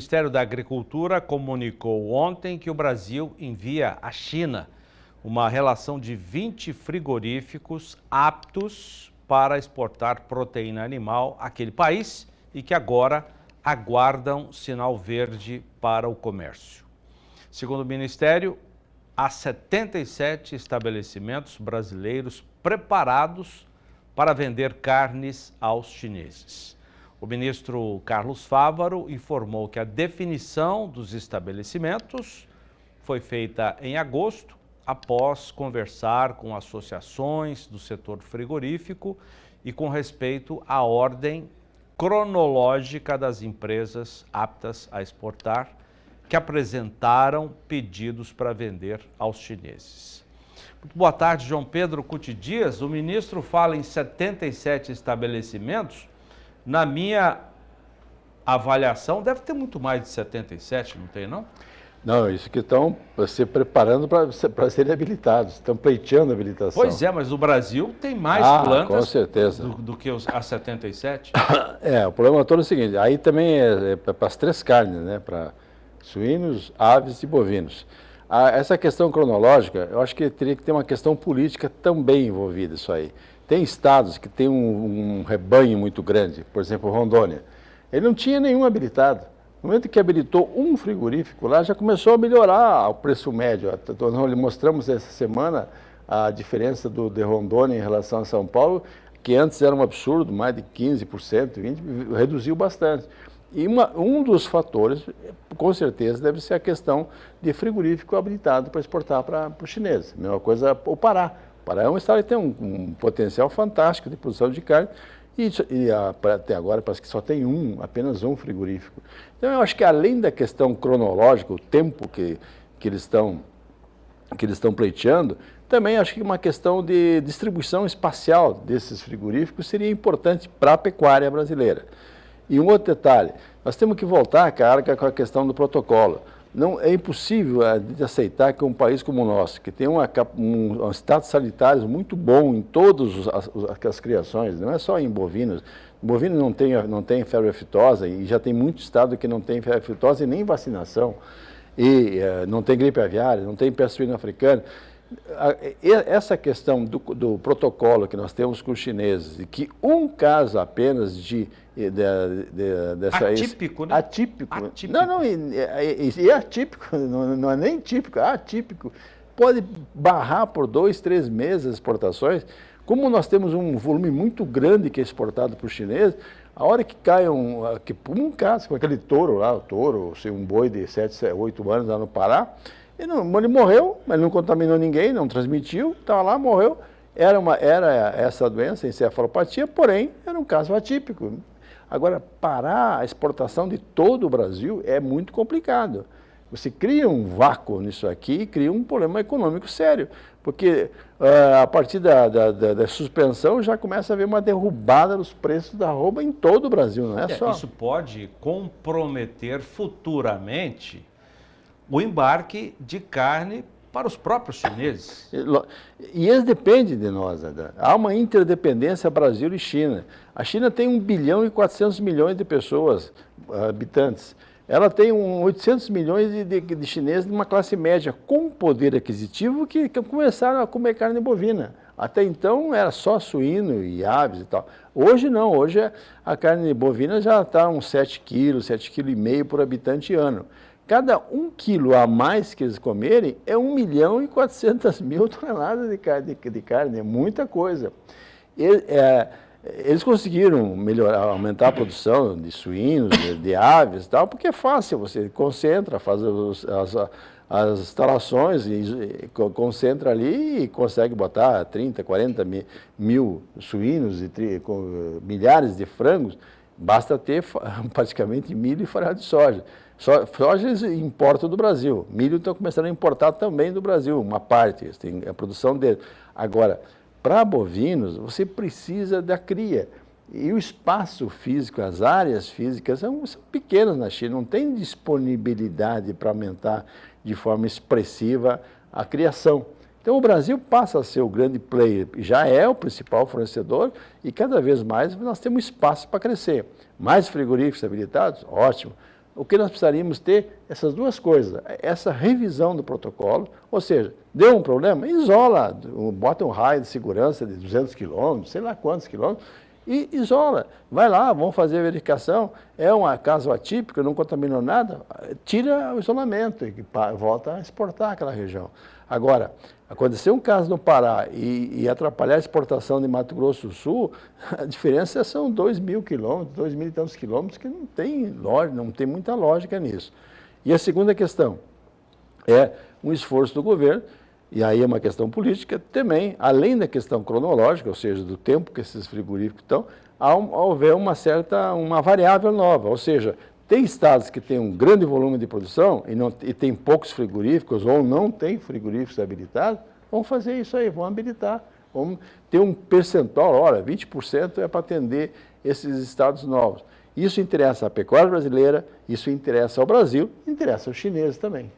Ministério da Agricultura comunicou ontem que o Brasil envia à China uma relação de 20 frigoríficos aptos para exportar proteína animal àquele país e que agora aguardam sinal verde para o comércio. Segundo o Ministério, há 77 estabelecimentos brasileiros preparados para vender carnes aos chineses. O ministro Carlos Fávaro informou que a definição dos estabelecimentos foi feita em agosto, após conversar com associações do setor frigorífico e com respeito à ordem cronológica das empresas aptas a exportar, que apresentaram pedidos para vender aos chineses. Muito boa tarde, João Pedro Cuti Dias. O ministro fala em 77 estabelecimentos. Na minha avaliação, deve ter muito mais de 77, não tem, não? Não, isso que estão se preparando para serem habilitados, estão pleiteando a habilitação. Pois é, mas o Brasil tem mais plantas com certeza. Do que as 77. O problema todo é o seguinte, aí também é para as três carnes, né, para suínos, aves e bovinos. Essa questão cronológica, eu acho que teria que ter uma questão política também envolvida isso aí. Tem estados que têm um rebanho muito grande, por exemplo, Rondônia. Ele não tinha nenhum habilitado. No momento que habilitou um frigorífico lá, já começou a melhorar o preço médio. Nós mostramos essa semana a diferença de Rondônia em relação a São Paulo, que antes era um absurdo, mais de 15%, 20%, reduziu bastante. E um dos fatores, com certeza, deve ser a questão de frigorífico habilitado para exportar para os chineses. A mesma coisa o Pará. O Pará é um estado que tem um potencial fantástico de produção de carne e até agora parece que só tem apenas um frigorífico. Então eu acho que além da questão cronológica, o tempo que eles estão pleiteando, também acho que uma questão de distribuição espacial desses frigoríficos seria importante para a pecuária brasileira. E um outro detalhe, nós temos que voltar, cara, com a questão do protocolo. Não, é impossível de aceitar que um país como o nosso, que tem um status sanitário muito bom em todas as criações, não é só em bovinos. Bovinos não tem febre aftosa e já tem muito estado que não tem febre aftosa e nem vacinação. E não tem gripe aviária, não tem peste suína africana. Essa questão do protocolo que nós temos com os chineses, e que um caso apenas dessa atípico, né? Atípico. Não, e atípico, não é nem típico, é atípico. Pode barrar por 2, 3 meses as exportações. Como nós temos um volume muito grande que é exportado para os chineses, a hora que cai um caso, com aquele touro lá, um boi de 7, 8 anos lá no Pará, ele morreu, mas não contaminou ninguém, não transmitiu, estava lá, morreu. Era essa doença, encefalopatia, porém, era um caso atípico. Agora, parar a exportação de todo o Brasil é muito complicado. Você cria um vácuo nisso aqui e cria um problema econômico sério, porque a partir da suspensão já começa a haver uma derrubada dos preços da arroba em todo o Brasil, não é só. Isso pode comprometer futuramente o embarque de carne para os próprios chineses. E eles dependem de nós, Adão. Há uma interdependência Brasil e China. A China tem 1 bilhão e 400 milhões de pessoas, habitantes. Ela tem 800 milhões de chineses de uma classe média com poder aquisitivo que começaram a comer carne bovina. Até então era só suíno e aves e tal. Hoje não, hoje a carne bovina já está uns 7 quilos, 7,5 kg por habitante ano. Cada 1 quilo a mais que eles comerem é 1 milhão e 400 mil toneladas de carne, é muita coisa. Eles conseguiram aumentar a produção de suínos, de aves e tal, porque é fácil, você concentra, faz as instalações, e concentra ali e consegue botar 30, 40 mil suínos e milhares de frangos, basta ter praticamente milho e farelo de soja. Soja eles importam do Brasil, milho estão começando a importar também do Brasil, uma parte, tem a produção dele. Agora, para bovinos, você precisa da cria. E o espaço físico, as áreas físicas são pequenas na China, não tem disponibilidade para aumentar de forma expressiva a criação. Então o Brasil passa a ser o grande player, já é o principal fornecedor e cada vez mais nós temos espaço para crescer. Mais frigoríficos habilitados? Ótimo. o que nós precisaríamos ter essas duas coisas, essa revisão do protocolo, ou seja, deu um problema, isola, bota um raio de segurança de 200 quilômetros, sei lá quantos quilômetros, e isola. Vai lá, vamos fazer a verificação, é um caso atípico, não contaminou nada, tira o isolamento e volta a exportar aquela região. Agora, acontecer um caso no Pará e atrapalhar a exportação de Mato Grosso do Sul, a diferença são 2.000 quilômetros, 2.000 e tantos quilômetros, que não tem lógica, não tem muita lógica nisso. E a segunda questão é um esforço do governo, e aí é uma questão política, também, além da questão cronológica, ou seja, do tempo que esses frigoríficos estão, houver uma variável nova, ou seja, tem estados que têm um grande volume de produção e tem poucos frigoríficos ou não tem frigoríficos habilitados, vamos fazer isso aí, vamos habilitar, vamos ter um percentual, olha, 20% é para atender esses estados novos. Isso interessa à pecuária brasileira, isso interessa ao Brasil, interessa aos chineses também.